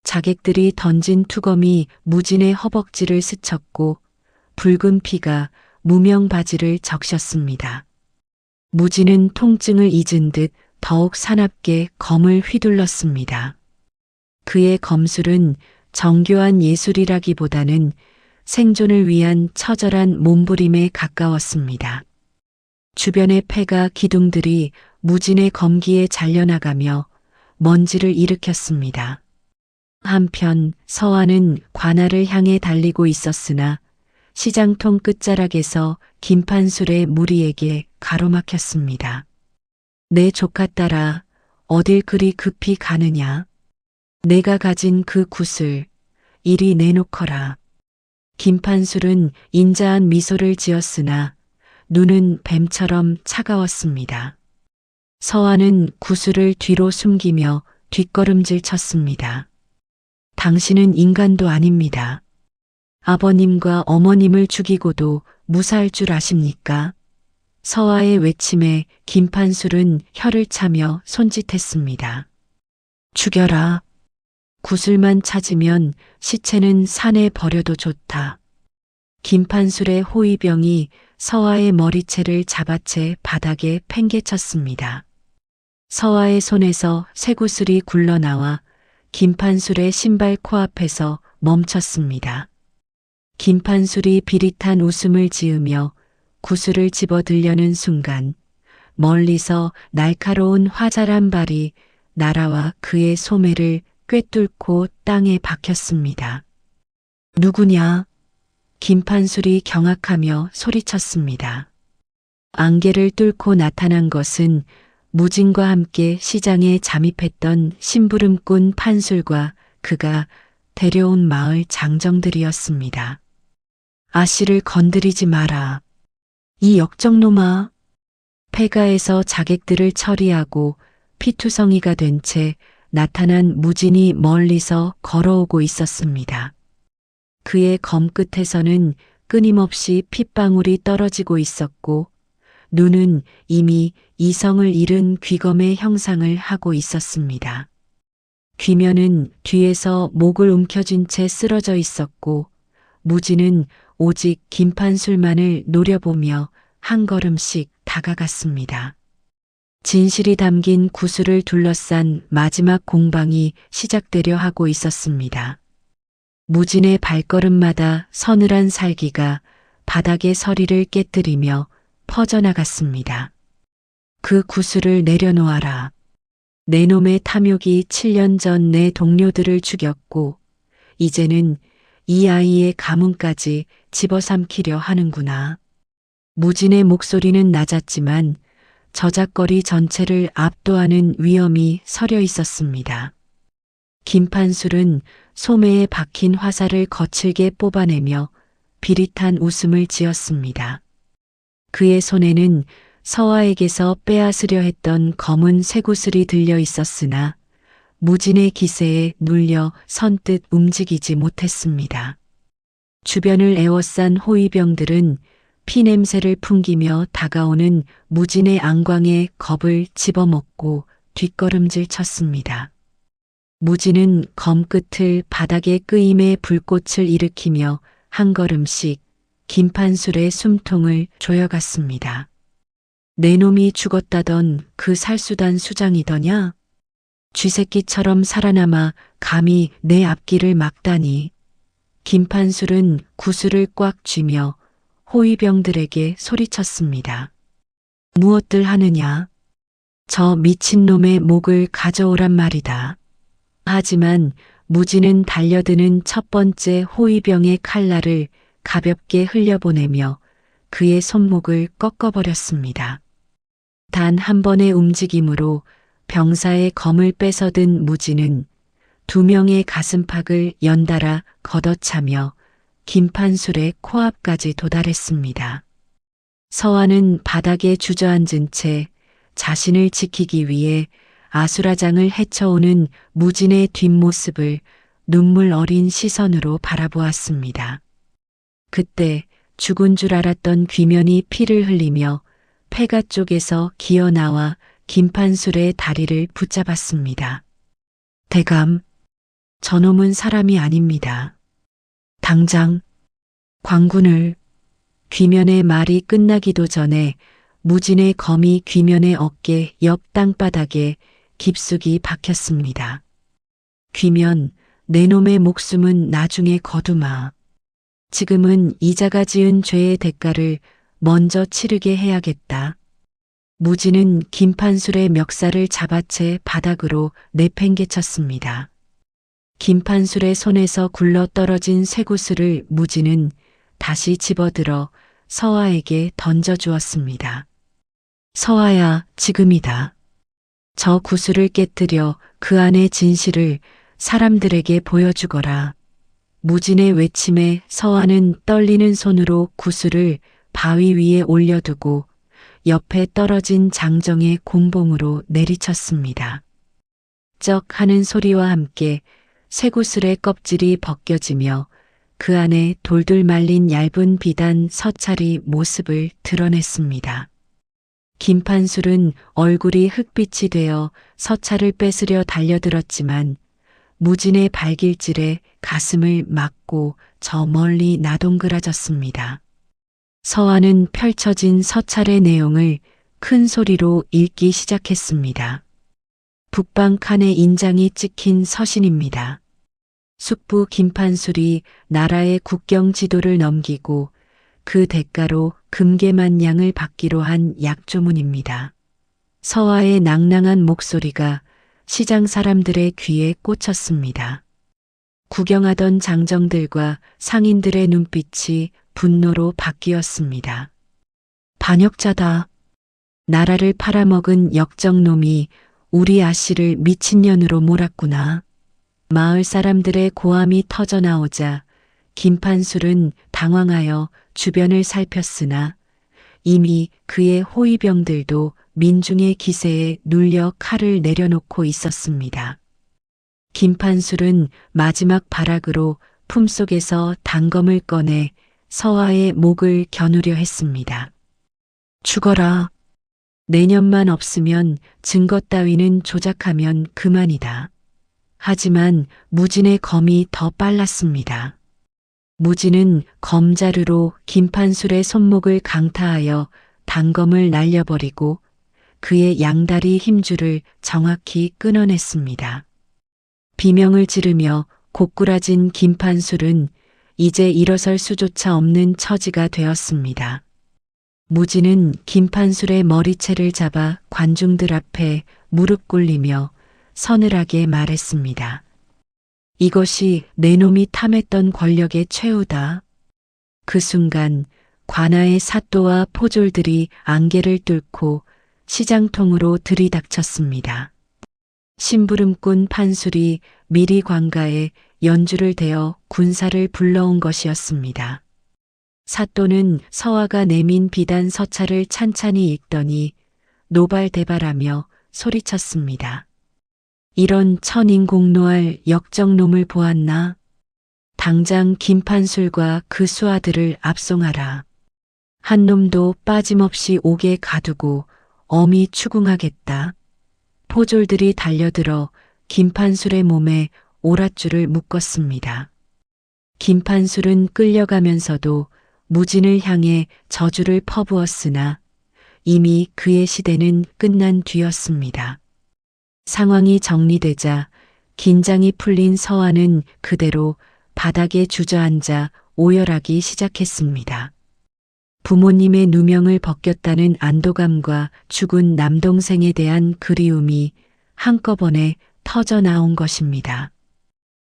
[SPEAKER 2] 자객들이 던진 투검이 무진의 허벅지를 스쳤고 붉은 피가 무명 바지를 적셨습니다. 무진은 통증을 잊은 듯 더욱 사납게 검을 휘둘렀습니다. 그의 검술은 정교한 예술이라기보다는 생존을 위한 처절한 몸부림에 가까웠습니다. 주변의 패가 기둥들이 무진의 검기에 잘려나가며 먼지를 일으켰습니다. 한편 서화는 관할을 향해 달리고 있었으나 시장통 끝자락에서 김판술의 무리에게 가로막혔습니다. 내 조카 딸아, 어딜 그리 급히 가느냐? 내가 가진 그 굿을 이리 내놓거라. 김판술은 인자한 미소를 지었으나 눈은 뱀처럼 차가웠습니다. 서화는 구슬을 뒤로 숨기며 뒷걸음질 쳤습니다. 당신은 인간도 아닙니다. 아버님과 어머님을 죽이고도 무사할 줄 아십니까? 서화의 외침에 김판술은 혀를 차며 손짓했습니다. 죽여라. 구슬만 찾으면 시체는 산에 버려도 좋다. 김판술의 호위병이 서화의 머리채를 잡아채 바닥에 팽개쳤습니다. 서화의 손에서 쇠구슬이 굴러나와 김판술의 신발 코앞에서 멈췄습니다. 김판술이 비릿한 웃음을 지으며 구슬을 집어들려는 순간 멀리서 날카로운 화살한 발이 날아와 그의 소매를 꿰뚫고 땅에 박혔습니다. 누구냐? 김판술이 경악하며 소리쳤습니다. 안개를 뚫고 나타난 것은 무진과 함께 시장에 잠입했던 심부름꾼 판술과 그가 데려온 마을 장정들이었습니다. 아씨를 건드리지 마라. 이 역적놈아. 폐가에서 자객들을 처리하고 피투성이가 된 채 나타난 무진이 멀리서 걸어오고 있었습니다. 그의 검끝에서는 끊임없이 핏방울이 떨어지고 있었고 눈은 이미 이성을 잃은 귀검의 형상을 하고 있었습니다. 귀면은 뒤에서 목을 움켜쥔 채 쓰러져 있었고 무진은 오직 김판술만을 노려보며 한 걸음씩 다가갔습니다. 진실이 담긴 구슬을 둘러싼 마지막 공방이 시작되려 하고 있었습니다. 무진의 발걸음마다 서늘한 살기가 바닥의 서리를 깨뜨리며 퍼져나갔습니다. 그 구슬을 내려놓아라. 내 놈의 탐욕이 7년 전 내 동료들을 죽였고 이제는 이 아이의 가문까지 집어삼키려 하는구나. 무진의 목소리는 낮았지만 저작거리 전체를 압도하는 위엄이 서려 있었습니다. 김판술은 소매에 박힌 화살을 거칠게 뽑아내며 비릿한 웃음을 지었습니다. 그의 손에는 서화에게서 빼앗으려 했던 검은 쇠구슬이 들려 있었으나 무진의 기세에 눌려 선뜻 움직이지 못했습니다. 주변을 에워싼 호위병들은 피냄새를 풍기며 다가오는 무진의 앙광에 겁을 집어먹고 뒷걸음질 쳤습니다. 무진은 검끝을 바닥에 끄임의 불꽃을 일으키며 한 걸음씩 김판술의 숨통을 조여갔습니다. 내 놈이 죽었다던 그 살수단 수장이더냐? 쥐새끼처럼 살아남아 감히 내 앞길을 막다니. 김판술은 구슬을 꽉 쥐며 호위병들에게 소리쳤습니다. 무엇들 하느냐? 저 미친놈의 목을 가져오란 말이다. 하지만 무진은 달려드는 첫 번째 호위병의 칼날을 가볍게 흘려보내며 그의 손목을 꺾어버렸습니다. 단 한 번의 움직임으로 병사의 검을 뺏어든 무진은 두 명의 가슴팍을 연달아 걷어차며 김판술의 코앞까지 도달했습니다. 서화는 바닥에 주저앉은 채 자신을 지키기 위해 아수라장을 헤쳐오는 무진의 뒷모습을 눈물 어린 시선으로 바라보았습니다. 그때 죽은 줄 알았던 귀면이 피를 흘리며 폐가 쪽에서 기어나와 김판술의 다리를 붙잡았습니다. 대감, 저놈은 사람이 아닙니다. 당장 광군을. 귀면의 말이 끝나기도 전에 무진의 검이 귀면의 어깨 옆 땅바닥에 깊숙이 박혔습니다. 귀면, 내 놈의 목숨은 나중에 거두마. 지금은 이자가 지은 죄의 대가를 먼저 치르게 해야겠다. 무진은 김판술의 멱살을 잡아채 바닥으로 내팽개쳤습니다. 김판술의 손에서 굴러 떨어진 쇠구슬을 무진은 다시 집어들어 서화에게 던져주었습니다. 서화야, 지금이다. 저 구슬을 깨뜨려 그 안의 진실을 사람들에게 보여주거라. 무진의 외침에 서화는 떨리는 손으로 구슬을 바위 위에 올려두고 옆에 떨어진 장정의 공봉으로 내리쳤습니다. 쩍 하는 소리와 함께 쇠구슬의 껍질이 벗겨지며 그 안에 돌돌 말린 얇은 비단 서찰이 모습을 드러냈습니다. 김판술은 얼굴이 흑빛이 되어 서찰을 뺏으려 달려들었지만 무진의 발길질에 가슴을 막고 저 멀리 나동그라졌습니다. 서화는 펼쳐진 서찰의 내용을 큰 소리로 읽기 시작했습니다. 북방 칸의 인장이 찍힌 서신입니다. 숙부 김판술이 나라의 국경 지도를 넘기고 그 대가로 금괴만 양을 받기로 한 약조문입니다. 서화의 낭낭한 목소리가 시장 사람들의 귀에 꽂혔습니다. 구경하던 장정들과 상인들의 눈빛이 분노로 바뀌었습니다. 반역자다. 나라를 팔아먹은 역정놈이 우리 아씨를 미친년으로 몰았구나. 마을 사람들의 고함이 터져나오자 김판술은 당황하여 주변을 살폈으나 이미 그의 호위병들도 민중의 기세에 눌려 칼을 내려놓고 있었습니다. 김판술은 마지막 발악으로 품속에서 단검을 꺼내 서화의 목을 겨누려 했습니다. 죽어라. 내년만 없으면 증거 따위는 조작하면 그만이다. 하지만 무진의 검이 더 빨랐습니다. 무진은 검자루로 김판술의 손목을 강타하여 단검을 날려버리고 그의 양다리 힘줄을 정확히 끊어냈습니다. 비명을 지르며 고꾸라진 김판술은 이제 일어설 수조차 없는 처지가 되었습니다. 무진은 김판술의 머리채를 잡아 관중들 앞에 무릎 꿇리며 서늘하게 말했습니다. 이것이 내 놈이 탐했던 권력의 최후다. 그 순간 관아의 사또와 포졸들이 안개를 뚫고 시장통으로 들이닥쳤습니다. 심부름꾼 판술이 미리 관가에 연주를 대어 군사를 불러온 것이었습니다. 사또는 서화가 내민 비단 서찰을 찬찬히 읽더니 노발대발하며 소리쳤습니다. 이런 천인공노할 역적놈을 보았나? 당장 김판술과 그 수하들을 압송하라. 한 놈도 빠짐없이 옥에 가두고 엄히 추궁하겠다. 포졸들이 달려들어 김판술의 몸에 오랏줄을 묶었습니다. 김판술은 끌려가면서도 무진을 향해 저주를 퍼부었으나 이미 그의 시대는 끝난 뒤였습니다. 상황이 정리되자 긴장이 풀린 서화는 그대로 바닥에 주저앉아 오열하기 시작했습니다. 부모님의 누명을 벗겼다는 안도감과 죽은 남동생에 대한 그리움이 한꺼번에 터져 나온 것입니다.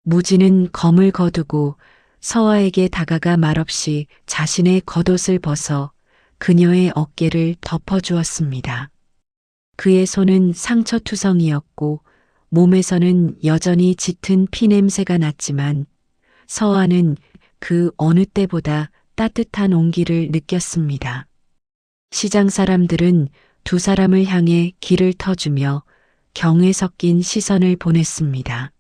[SPEAKER 2] 무진은 검을 거두고 서화에게 다가가 말없이 자신의 겉옷을 벗어 그녀의 어깨를 덮어주었습니다. 그의 손은 상처투성이었고 몸에서는 여전히 짙은 피냄새가 났지만 서화는 그 어느 때보다 따뜻한 온기를 느꼈습니다. 시장 사람들은 두 사람을 향해 길을 터주며 경에 섞인 시선을 보냈습니다.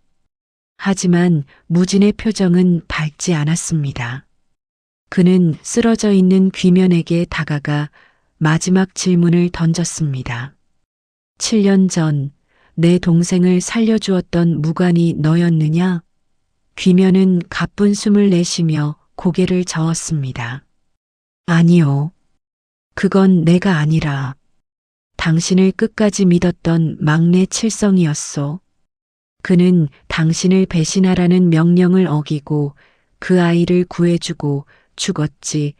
[SPEAKER 2] 하지만 무진의 표정은 밝지 않았습니다. 그는 쓰러져 있는 귀면에게 다가가 마지막 질문을 던졌습니다. 7년 전 내 동생을 살려주었던 무관이 너였느냐? 귀면은 가쁜 숨을 내쉬며 고개를 저었습니다. 아니요. 그건 내가 아니라 당신을 끝까지 믿었던 막내 칠성이었소. 그는 당신을 배신하라는 명령을 어기고 그 아이를 구해주고 죽었지.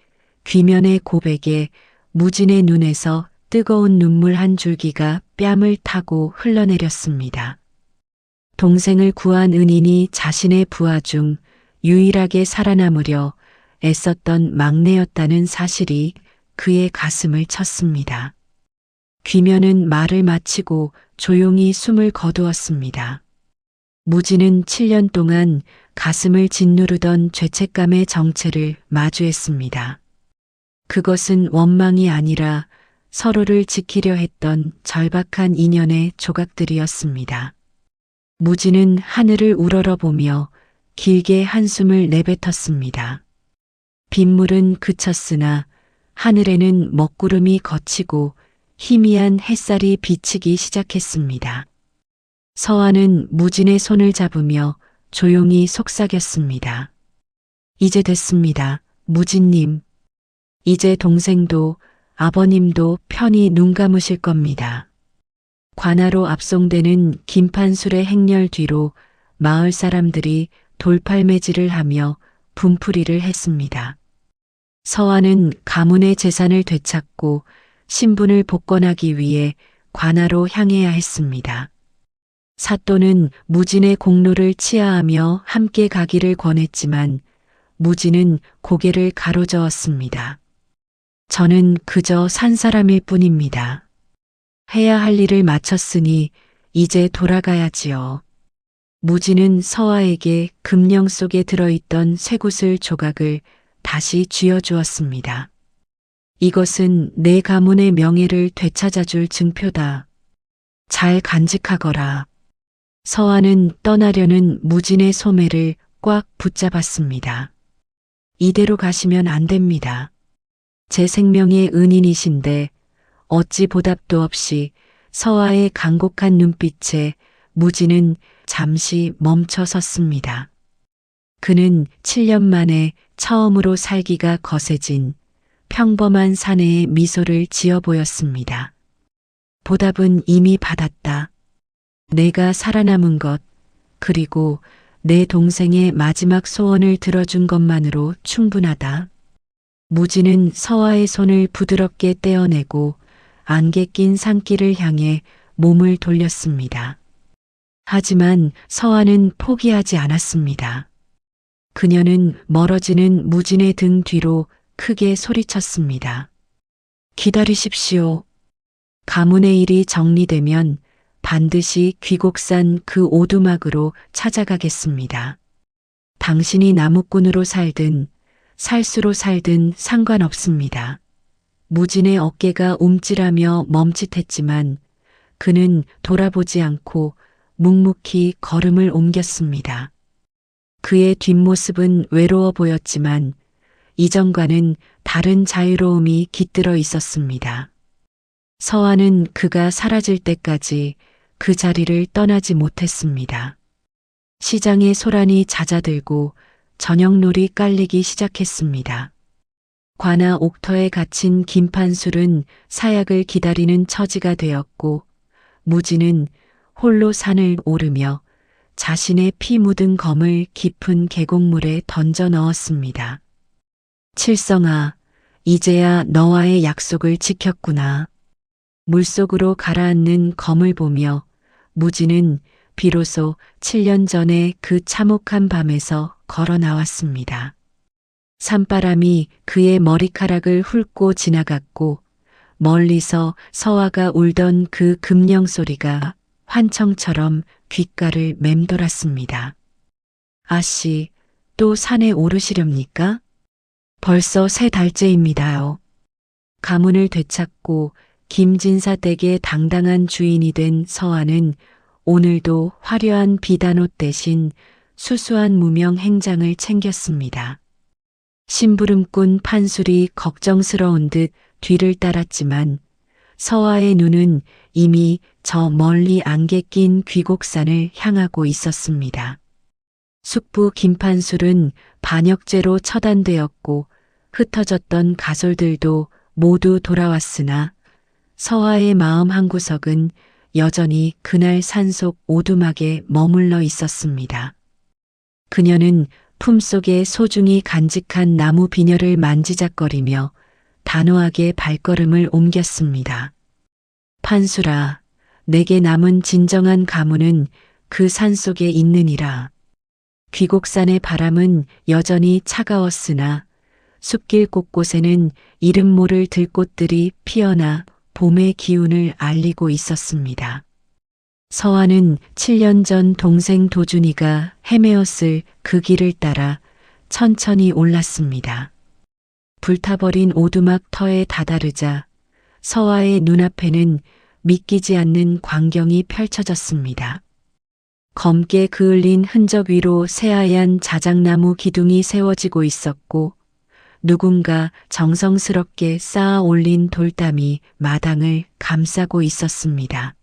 [SPEAKER 2] 귀면의 고백에 무진의 눈에서 뜨거운 눈물 한 줄기가 뺨을 타고 흘러내렸습니다. 동생을 구한 은인이 자신의 부하 중 유일하게 살아남으려 애썼던 막내였다는 사실이 그의 가슴을 쳤습니다. 귀면은 말을 마치고 조용히 숨을 거두었습니다. 무진은 7년 동안 가슴을 짓누르던 죄책감의 정체를 마주했습니다. 그것은 원망이 아니라 서로를 지키려 했던 절박한 인연의 조각들이었습니다. 무진은 하늘을 우러러보며 길게 한숨을 내뱉었습니다. 빗물은 그쳤으나 하늘에는 먹구름이 걷히고 희미한 햇살이 비치기 시작했습니다. 서화는 무진의 손을 잡으며 조용히 속삭였습니다. 이제 됐습니다, 무진님. 이제 동생도 아버님도 편히 눈 감으실 겁니다. 관아로 압송되는 김판술의 행렬 뒤로 마을 사람들이 돌팔매질을 하며 분풀이를 했습니다. 서화는 가문의 재산을 되찾고 신분을 복권하기 위해 관아로 향해야 했습니다. 사또는 무진의 공로를 치하하며 함께 가기를 권했지만 무진은 고개를 가로저었습니다. 저는 그저 산 사람일 뿐입니다. 해야 할 일을 마쳤으니 이제 돌아가야지요. 무진은 서화에게 금령 속에 들어있던 쇠구슬 조각을 다시 쥐어주었습니다. 이것은 내 가문의 명예를 되찾아줄 증표다. 잘 간직하거라. 서화는 떠나려는 무진의 소매를 꽉 붙잡았습니다. 이대로 가시면 안 됩니다. 제 생명의 은인이신데 어찌 보답도 없이 서화의 간곡한 눈빛에 무진은 잠시 멈춰 섰습니다. 그는 7년 만에 처음으로 살기가 거세진 평범한 사내의 미소를 지어 보였습니다. 보답은 이미 받았다. 내가 살아남은 것, 그리고 내 동생의 마지막 소원을 들어준 것만으로 충분하다. 무지는 서화의 손을 부드럽게 떼어내고 안개 낀 산길을 향해 몸을 돌렸습니다. 하지만 서화는 포기하지 않았습니다. 그녀는 멀어지는 무진의 등 뒤로 크게 소리쳤습니다. 기다리십시오. 가문의 일이 정리되면 반드시 귀곡산 그 오두막으로 찾아가겠습니다. 당신이 나무꾼으로 살든 살수로 살든 상관없습니다. 무진의 어깨가 움찔하며 멈칫했지만 그는 돌아보지 않고 묵묵히 걸음을 옮겼습니다. 그의 뒷모습은 외로워 보였지만 이전과는 다른 자유로움이 깃들어 있었습니다. 서화는 그가 사라질 때까지 그 자리를 떠나지 못했습니다. 시장의 소란이 잦아들고 저녁놀이 깔리기 시작했습니다. 관아 옥터에 갇힌 김판술은 사약을 기다리는 처지가 되었고 무지는 홀로 산을 오르며 자신의 피 묻은 검을 깊은 계곡물에 던져 넣었습니다. 칠성아, 이제야 너와의 약속을 지켰구나. 물속으로 가라앉는 검을 보며 무지는 비로소 7년 전의 그 참혹한 밤에서 걸어 나왔습니다. 산바람이 그의 머리카락을 훑고 지나갔고 멀리서 서화가 울던 그 금령 소리가 환청처럼 귓가를 맴돌았습니다. 아씨, 또 산에 오르시렵니까? 벌써 3달째입니다요. 가문을 되찾고 김진사 댁의 당당한 주인이 된 서화는 오늘도 화려한 비단옷 대신 수수한 무명 행장을 챙겼습니다. 심부름꾼 판술이 걱정스러운 듯 뒤를 따랐지만 서화의 눈은 이미 저 멀리 안개 낀 귀곡산을 향하고 있었습니다. 숙부 김판술은 반역죄로 처단되었고 흩어졌던 가솔들도 모두 돌아왔으나 서화의 마음 한구석은 여전히 그날 산속 오두막에 머물러 있었습니다. 그녀는 품속에 소중히 간직한 나무 비녀를 만지작거리며 단호하게 발걸음을 옮겼습니다. 판수라, 내게 남은 진정한 가문은 그 산속에 있느니라. 귀곡산의 바람은 여전히 차가웠으나 숲길 곳곳에는 이름 모를 들꽃들이 피어나 봄의 기운을 알리고 있었습니다. 서화는 7년 전 동생 도준이가 헤매었을 그 길을 따라 천천히 올랐습니다. 불타버린 오두막 터에 다다르자 서화의 눈앞에는 믿기지 않는 광경이 펼쳐졌습니다. 검게 그을린 흔적 위로 새하얀 자작나무 기둥이 세워지고 있었고 누군가 정성스럽게 쌓아 올린 돌담이 마당을 감싸고 있었습니다.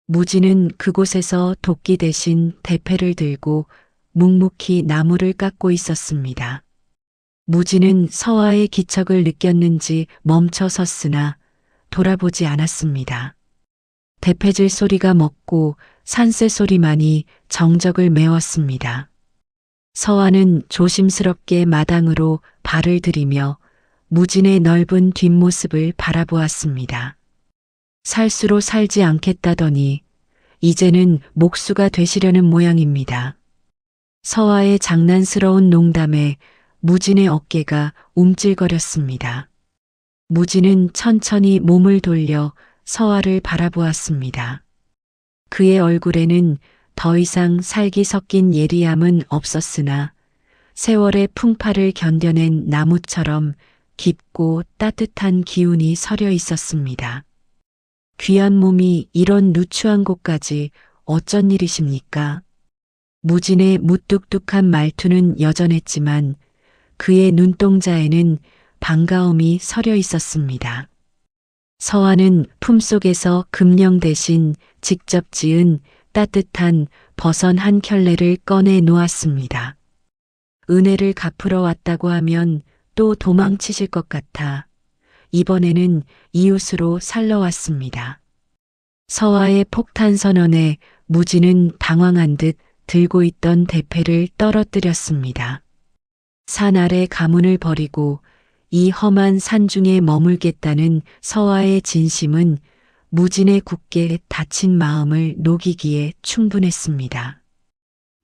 [SPEAKER 2] 무지는 그곳에서 도끼 대신 대패를 들고 묵묵히 나무를 깎고 있었습니다. 무지는 서화의 기척을 느꼈는지 멈춰 섰으나 돌아보지 않았습니다. 대패질 소리가 멎고 산새 소리만이 정적을 메웠습니다. 서화는 조심스럽게 마당으로 발을 들이며 무진의 넓은 뒷모습을 바라보았습니다. 살수로 살지 않겠다더니 이제는 목수가 되시려는 모양입니다. 서화의 장난스러운 농담에 무진의 어깨가 움찔거렸습니다. 무진은 천천히 몸을 돌려 서화를 바라보았습니다. 그의 얼굴에는 더 이상 살기 섞인 예리함은 없었으나 세월의 풍파를 견뎌낸 나무처럼 깊고 따뜻한 기운이 서려 있었습니다. 귀한 몸이 이런 누추한 곳까지 어쩐 일이십니까? 무진의 무뚝뚝한 말투는 여전했지만 그의 눈동자에는 반가움이 서려 있었습니다. 서화는 품속에서 금령 대신 직접 지은 따뜻한 버선 한 켤레를 꺼내 놓았습니다. 은혜를 갚으러 왔다고 하면 또 도망치실 것 같아 이번에는 이웃으로 살러 왔습니다. 서화의 폭탄 선언에 무지는 당황한 듯 들고 있던 대패를 떨어뜨렸습니다. 산 아래 가문을 버리고 이 험한 산중에 머물겠다는 서화의 진심은 무진의 굳게 닫힌 마음을 녹이기에 충분했습니다.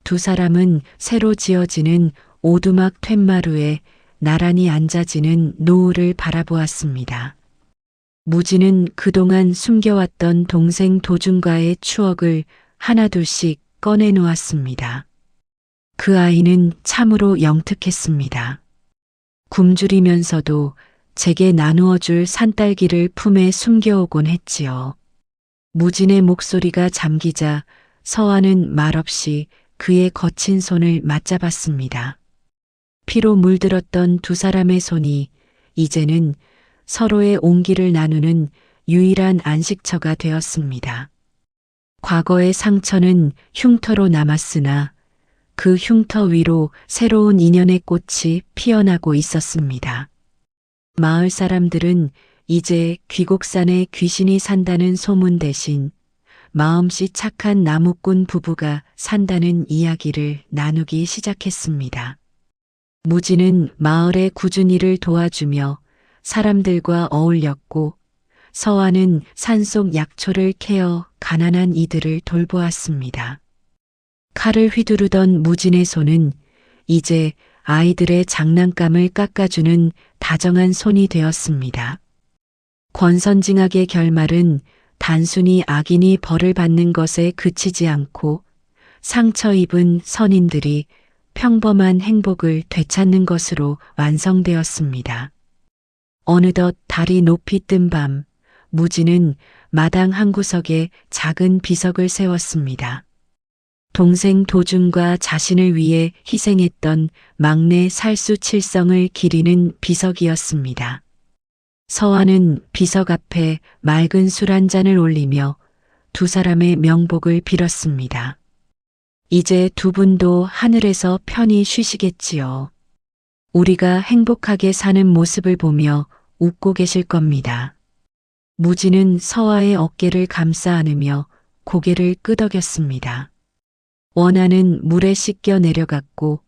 [SPEAKER 2] 두 사람은 새로 지어지는 오두막 툇마루에 나란히 앉아지는 노을을 바라보았습니다. 무진은 그동안 숨겨왔던 동생 도준과의 추억을 하나둘씩 꺼내놓았습니다. 그 아이는 참으로 영특했습니다. 굶주리면서도 제게 나누어줄 산딸기를 품에 숨겨오곤 했지요. 무진의 목소리가 잠기자 서화는 말없이 그의 거친 손을 맞잡았습니다. 피로 물들었던 두 사람의 손이 이제는 서로의 온기를 나누는 유일한 안식처가 되었습니다. 과거의 상처는 흉터로 남았으나 그 흉터 위로 새로운 인연의 꽃이 피어나고 있었습니다. 마을 사람들은 이제 귀곡산에 귀신이 산다는 소문 대신 마음씨 착한 나무꾼 부부가 산다는 이야기를 나누기 시작했습니다. 무진은 마을의 꾸준히 일을 도와주며 사람들과 어울렸고 서화는 산속 약초를 캐어 가난한 이들을 돌보았습니다. 칼을 휘두르던 무진의 손은 이제 아이들의 장난감을 깎아주는 다정한 손이 되었습니다. 권선징악의 결말은 단순히 악인이 벌을 받는 것에 그치지 않고 상처 입은 선인들이 평범한 행복을 되찾는 것으로 완성되었습니다. 어느덧 달이 높이 뜬 밤, 무진은 마당 한 구석에 작은 비석을 세웠습니다. 동생 도준과 자신을 위해 희생했던 막내 살수칠성을 기리는 비석이었습니다. 서화는 비석 앞에 맑은 술 한 잔을 올리며 두 사람의 명복을 빌었습니다. 이제 두 분도 하늘에서 편히 쉬시겠지요. 우리가 행복하게 사는 모습을 보며 웃고 계실 겁니다. 무진은 서화의 어깨를 감싸 안으며 고개를 끄덕였습니다. 원한은 물에 씻겨 내려갔고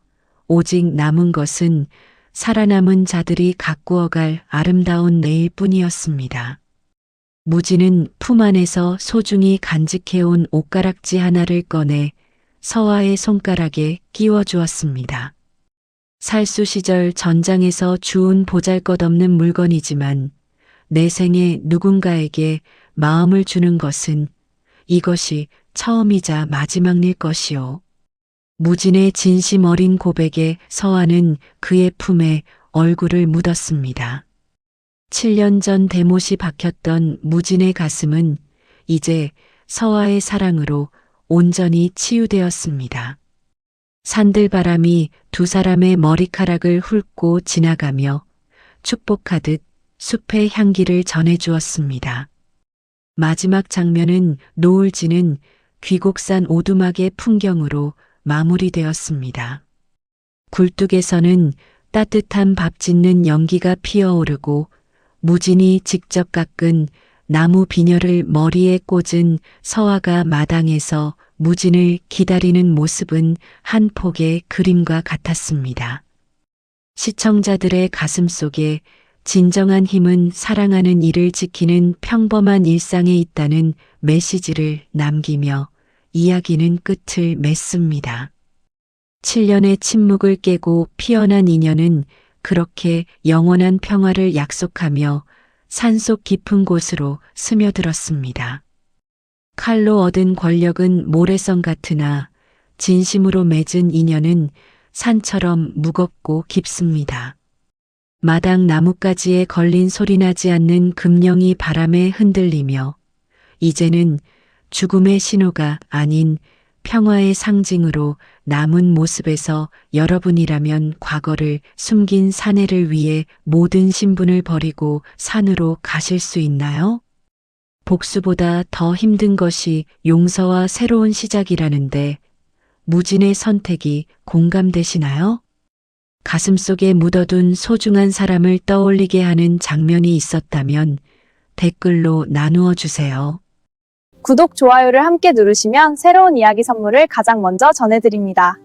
[SPEAKER 2] 오직 남은 것은 살아남은 자들이 가꾸어갈 아름다운 내일뿐이었습니다. 무진은 품 안에서 소중히 간직해온 옷가락지 하나를 꺼내 서화의 손가락에 끼워주었습니다. 살수 시절 전장에서 주운 보잘것없는 물건이지만 내 생에 누군가에게 마음을 주는 것은 이것이 처음이자 마지막일 것이요. 무진의 진심 어린 고백에 서화는 그의 품에 얼굴을 묻었습니다. 7년 전 대못이 박혔던 무진의 가슴은 이제 서화의 사랑으로 온전히 치유되었습니다. 산들바람이 두 사람의 머리카락을 훑고 지나가며 축복하듯 숲의 향기를 전해주었습니다. 마지막 장면은 노을 지는 귀곡산 오두막의 풍경으로 마무리되었습니다. 굴뚝에서는 따뜻한 밥 짓는 연기가 피어오르고 무진이 직접 깎은 나무 비녀를 머리에 꽂은 서화가 마당에서 무진을 기다리는 모습은 한 폭의 그림과 같았습니다. 시청자들의 가슴 속에 진정한 힘은 사랑하는 이를 지키는 평범한 일상에 있다는 메시지를 남기며 이야기는 끝을 맺습니다. 7년의 침묵을 깨고 피어난 인연은 그렇게 영원한 평화를 약속하며 산속 깊은 곳으로 스며들었습니다. 칼로 얻은 권력은 모래성 같으나 진심으로 맺은 인연은 산처럼 무겁고 깊습니다. 마당 나뭇가지에 걸린 소리나지 않는 금령이 바람에 흔들리며 이제는 죽음의 신호가 아닌 평화의 상징으로 남은 모습에서 여러분이라면 과거를 숨긴 사내를 위해 모든 신분을 버리고 산으로 가실 수 있나요? 복수보다 더 힘든 것이 용서와 새로운 시작이라는데 무진의 선택이 공감되시나요? 가슴속에 묻어둔 소중한 사람을 떠올리게 하는 장면이 있었다면 댓글로 나누어 주세요.
[SPEAKER 3] 구독, 좋아요를 함께 누르시면 새로운 이야기 선물을 가장 먼저 전해드립니다.